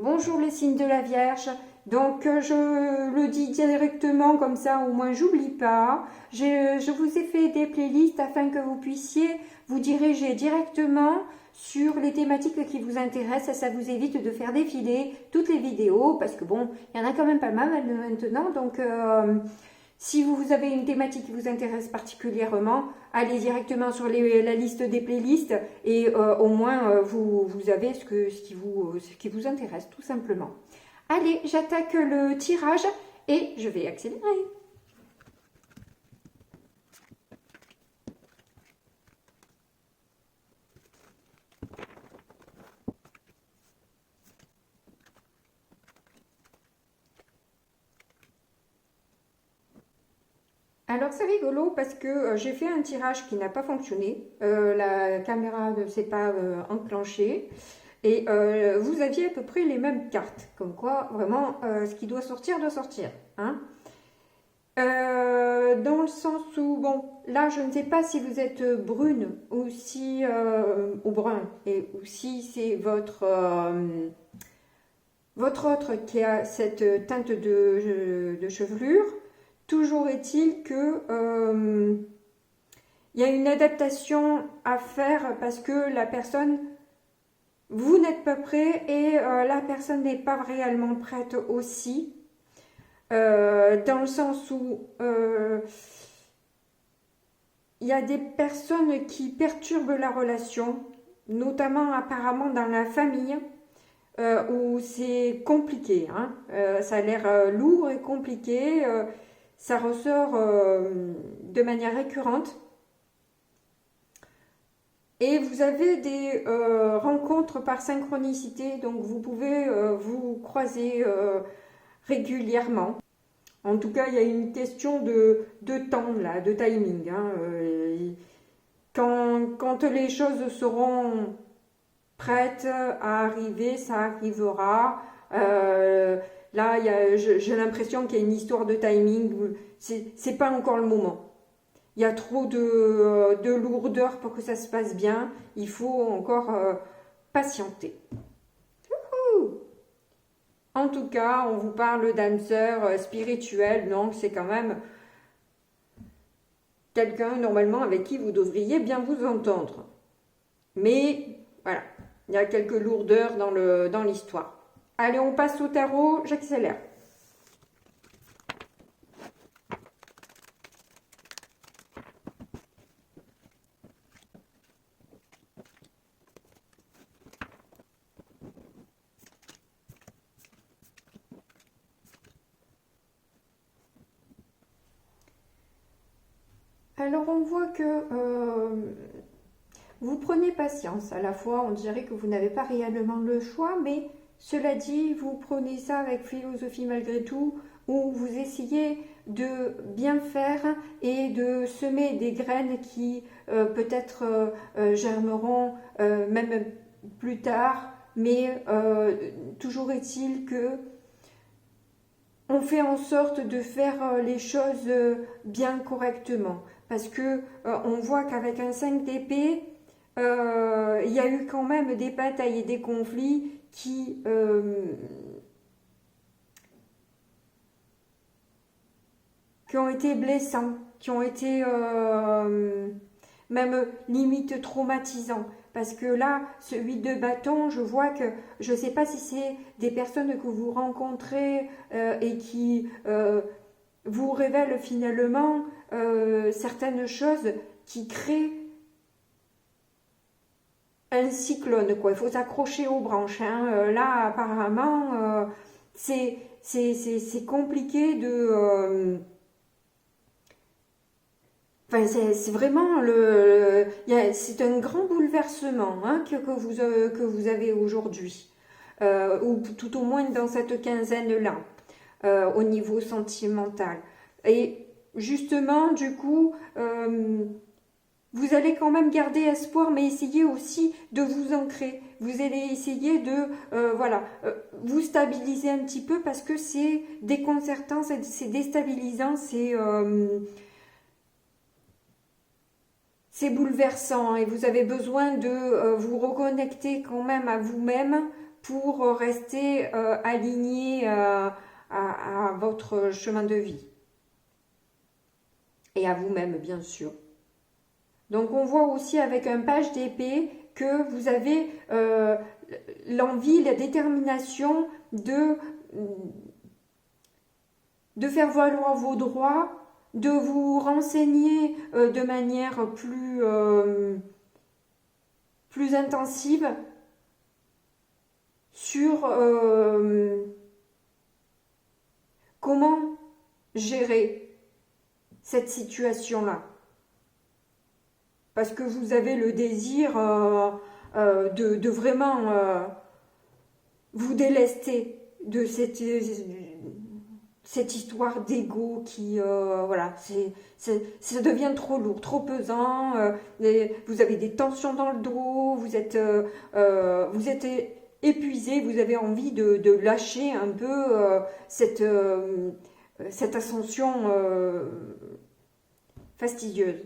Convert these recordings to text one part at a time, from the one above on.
Bonjour les signes de la Vierge. Donc je le dis directement comme ça, au moins j'oublie pas. Je vous ai fait des playlists afin que vous puissiez vous diriger directement sur les thématiques qui vous intéressent. Ça vous évite de faire défiler toutes les vidéos parce que bon, il y en a quand même pas mal maintenant. Donc si vous avez une thématique qui vous intéresse particulièrement, allez directement sur la liste des playlists et au moins vous avez ce qui vous intéresse tout simplement. Allez, j'attaque le tirage et je vais accélérer. Alors c'est rigolo parce que j'ai fait un tirage qui n'a pas fonctionné, la caméra ne s'est pas enclenchée et vous aviez à peu près les mêmes cartes, comme quoi vraiment ce qui doit sortir hein. Dans le sens où, bon, là je ne sais pas si vous êtes brune ou si, ou brun, ou si c'est votre autre qui a cette teinte de chevelure. Toujours est-il que il y a une adaptation à faire parce que la personne, vous n'êtes pas prêt et la personne n'est pas réellement prête aussi. Dans le sens où il y a des personnes qui perturbent la relation, notamment apparemment dans la famille, où c'est compliqué, hein. Ça a l'air lourd et compliqué. Ça ressort de manière récurrente. Et vous avez des rencontres par synchronicité, donc vous pouvez vous croiser régulièrement. En tout cas, il y a une question de temps, là, de timing, hein. Quand les choses seront prêtes à arriver, ça arrivera. Là, j'ai l'impression qu'il y a une histoire de timing. C'est pas encore le moment. Il y a trop de lourdeur pour que ça se passe bien. Il faut encore patienter. En tout cas, on vous parle d'âme sœur spirituelle, donc c'est quand même quelqu'un normalement avec qui vous devriez bien vous entendre. Mais voilà, il y a quelques lourdeurs dans l'histoire. Allez, on passe au tarot, j'accélère. Alors on voit que vous prenez patience. À la fois, on dirait que vous n'avez pas réellement le choix, mais cela dit, vous prenez ça avec philosophie malgré tout, où vous essayez de bien faire et de semer des graines qui peut-être germeront même plus tard, mais toujours est-il que on fait en sorte de faire les choses bien correctement. Parce que on voit qu'avec un 5 d'épée, il y a eu quand même des batailles et des conflits qui ont été blessants, qui ont été même limite traumatisants. Parce que là, ce 8 de bâton, je vois que, je ne sais pas si c'est des personnes que vous rencontrez et qui vous révèlent finalement certaines choses qui créent un cyclone, quoi. Il faut s'accrocher aux branches, hein. Là, apparemment, c'est compliqué de... Enfin, c'est vraiment c'est un grand bouleversement, hein, que vous avez aujourd'hui, ou tout au moins dans cette quinzaine-là, au niveau sentimental. Et justement, du coup, vous allez quand même garder espoir, mais essayez aussi de vous ancrer. Vous allez essayer de voilà, vous stabiliser un petit peu parce que c'est déconcertant, c'est déstabilisant, c'est bouleversant et vous avez besoin de vous reconnecter quand même à vous-même pour rester aligné à votre chemin de vie. Et à vous-même, bien sûr. Donc on voit aussi avec un page d'épée que vous avez l'envie, la détermination de faire valoir vos droits, de vous renseigner de manière plus intensive sur comment gérer cette situation-là. Parce que vous avez le désir de vraiment vous délester de cette histoire d'ego qui, voilà, ça devient trop lourd, trop pesant, vous avez des tensions dans le dos, vous êtes épuisé, vous avez envie de lâcher un peu cette ascension fastidieuse.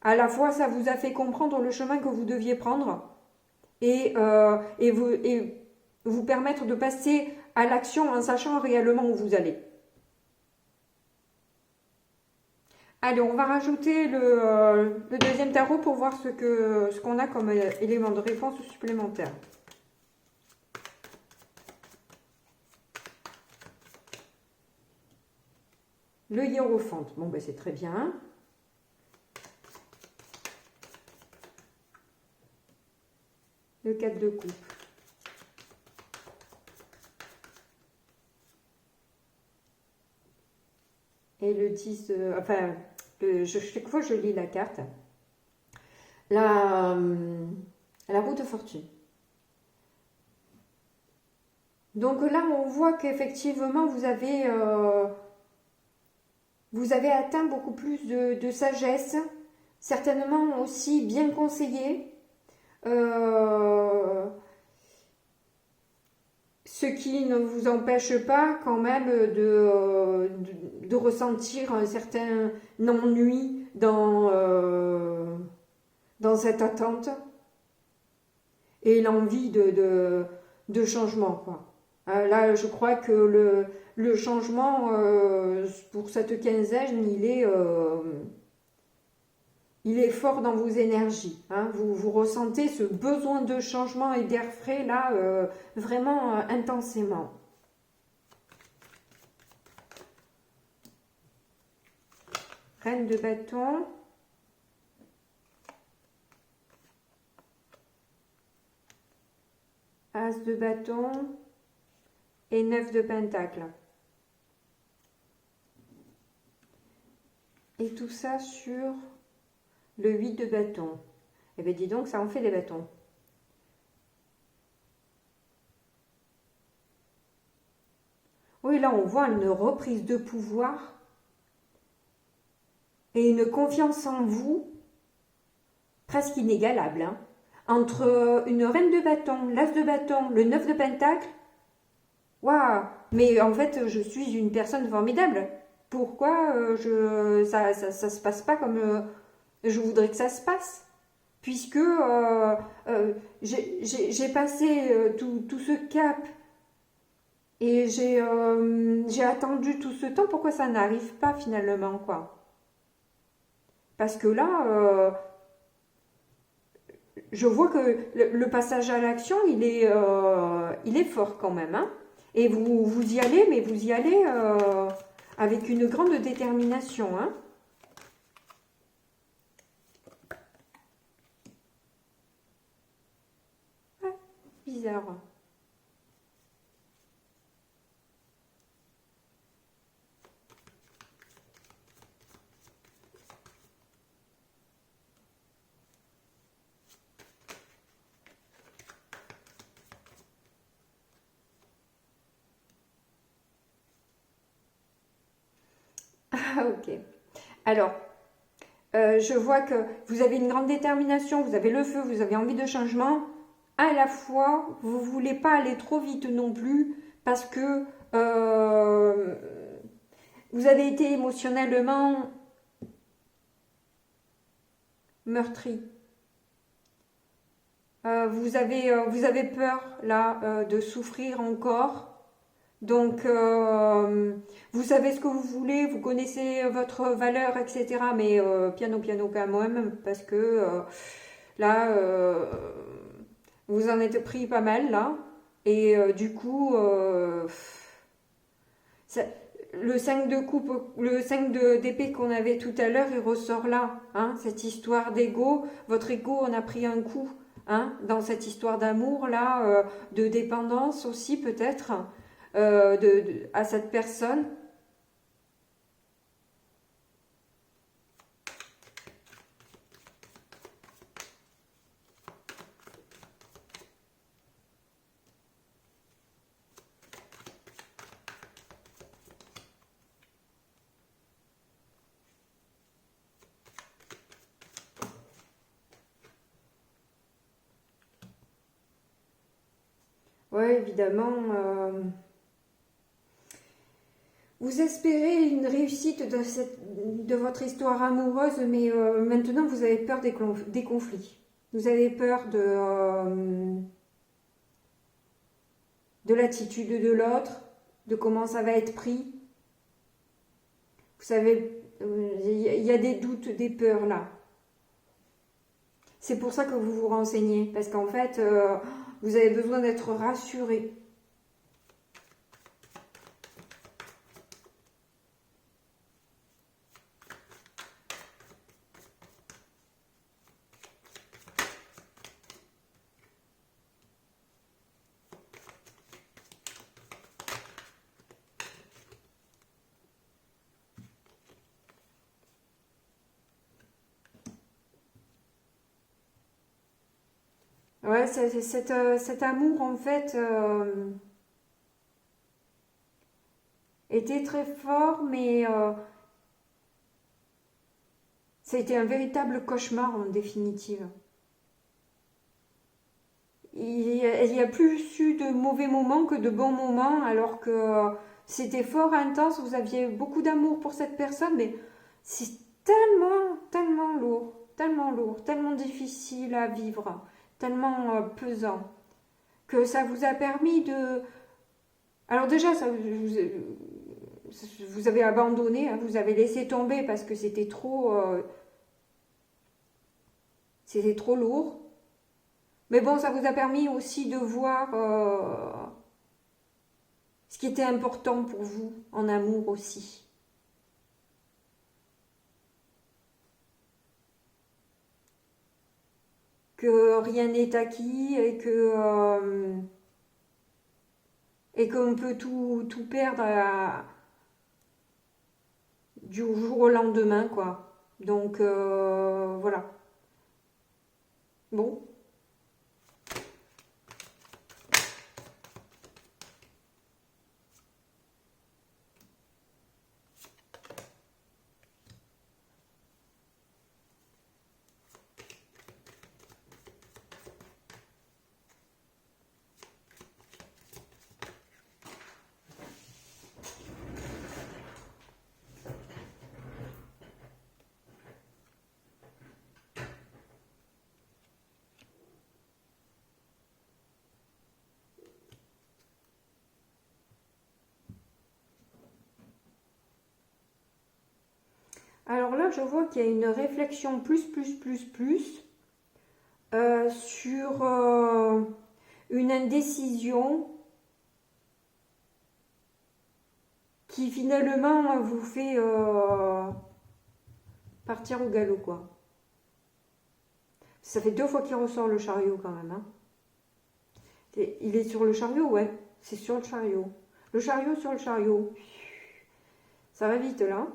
À la fois, ça vous a fait comprendre le chemin que vous deviez prendre et vous permettre de passer à l'action en sachant réellement où vous allez. Allez, on va rajouter le deuxième tarot pour voir ce qu'on a comme élément de réponse supplémentaire. Le hiérophante, bon ben c'est très bien. Le 4 de coupe. Et le 10, chaque fois je lis la carte. La roue de fortune. Donc là, on voit qu'effectivement, vous avez atteint beaucoup plus de sagesse, certainement aussi bien conseillé. Ce qui ne vous empêche pas quand même de ressentir un certain ennui dans cette attente et l'envie de changement, quoi. Là, je crois que le changement pour cette quinzaine, il est fort dans vos énergies. Hein. Vous ressentez ce besoin de changement et d'air frais, là, vraiment intensément. Reine de bâton. As de bâton. Et 9 de pentacle. Et tout ça sur le 8 de bâton. Eh bien, dis donc, ça en fait des bâtons. Oui, là, on voit une reprise de pouvoir et une confiance en vous presque inégalable. Hein. Entre une reine de bâton, l'as de bâton, le 9 de pentacle. Waouh! Mais en fait, je suis une personne formidable. Pourquoi ça se passe pas comme je voudrais que ça se passe? Puisque j'ai passé tout ce cap et j'ai attendu tout ce temps. Pourquoi ça n'arrive pas finalement, quoi? Parce que là, je vois que le passage à l'action, il est fort quand même, hein. Et vous y allez, mais vous y allez avec une grande détermination, hein. Ah, bizarre. Ah, ok. Alors, je vois que vous avez une grande détermination, vous avez le feu, vous avez envie de changement. À la fois, vous ne voulez pas aller trop vite non plus parce que vous avez été émotionnellement meurtri. Vous avez peur là de souffrir encore. Donc, vous savez ce que vous voulez, vous connaissez votre valeur, etc. Mais piano, piano quand même, parce que là, vous en êtes pris pas mal là. Et du coup, ça- le 5 de coupe, le 5 d'épée qu'on avait tout à l'heure, il ressort là. Hein, cette histoire d'ego, votre ego en a pris un coup. Hein, dans cette histoire d'amour là, de dépendance aussi peut-être à cette personne. Ouais, évidemment. Vous espérez une réussite de votre histoire amoureuse, mais maintenant vous avez peur des conflits. Vous avez peur de l'attitude de l'autre, de comment ça va être pris. Vous savez, il y a des doutes, des peurs là. C'est pour ça que vous vous renseignez, parce qu'en fait, vous avez besoin d'être rassuré. Ouais, cet amour, en fait, était très fort, mais ça a été un véritable cauchemar en définitive. Il y a plus eu de mauvais moments que de bons moments, alors que c'était fort intense, vous aviez beaucoup d'amour pour cette personne, mais c'est tellement lourd, tellement difficile à vivre, tellement pesant, que ça vous a permis de... Alors déjà, vous avez abandonné, hein, vous avez laissé tomber parce que c'était trop lourd. Mais bon, ça vous a permis aussi de voir ce qui était important pour vous en amour aussi. Que rien n'est acquis et qu'on peut tout perdre du jour au lendemain, quoi. Donc voilà. Bon. Alors là, je vois qu'il y a une réflexion plus sur une indécision qui finalement vous fait partir au galop, quoi. Ça fait 2 fois qu'il ressort le chariot quand même. Hein. Il est sur le chariot, ouais. C'est sur le chariot. Le chariot sur le chariot. Ça va vite là.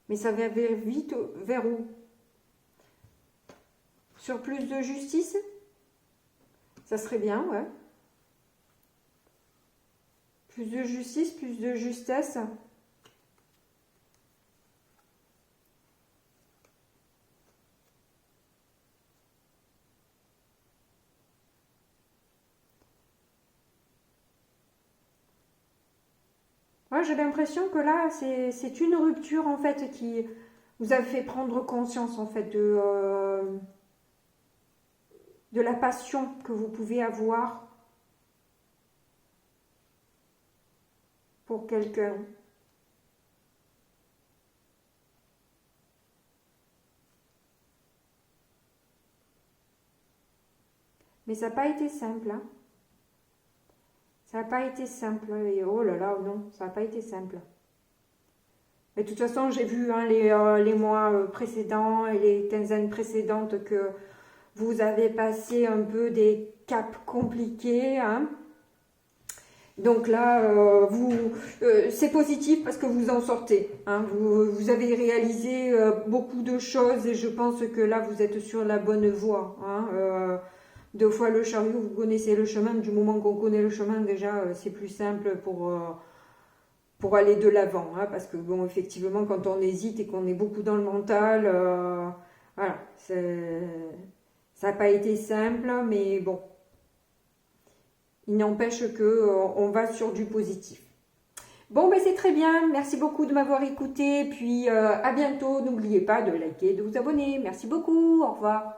Mais ça va vite vers où? Sur plus de justice? Ça serait bien, ouais. Plus de justice, plus de justesse. Moi, j'ai l'impression que là, c'est une rupture, en fait, qui vous a fait prendre conscience, en fait, de la passion que vous pouvez avoir pour quelqu'un. Mais ça n'a pas été simple, hein. Ça n'a pas été simple. Et oh là là, non, ça n'a pas été simple. Mais de toute façon, j'ai vu hein, les mois précédents et les quinzaines précédentes que vous avez passé un peu des caps compliqués. Hein. Donc là, c'est positif parce que vous en sortez. Hein. Vous avez réalisé beaucoup de choses et je pense que là, vous êtes sur la bonne voie. Hein. Deux fois le chariot, vous connaissez le chemin. Du moment qu'on connaît le chemin, déjà, c'est plus simple pour aller de l'avant. Hein, parce que, bon, effectivement, quand on hésite et qu'on est beaucoup dans le mental, voilà, ça n'a pas été simple, mais bon, il n'empêche qu'on va sur du positif. Bon, ben c'est très bien. Merci beaucoup de m'avoir écouté. Puis, à bientôt. N'oubliez pas de liker, de vous abonner. Merci beaucoup. Au revoir.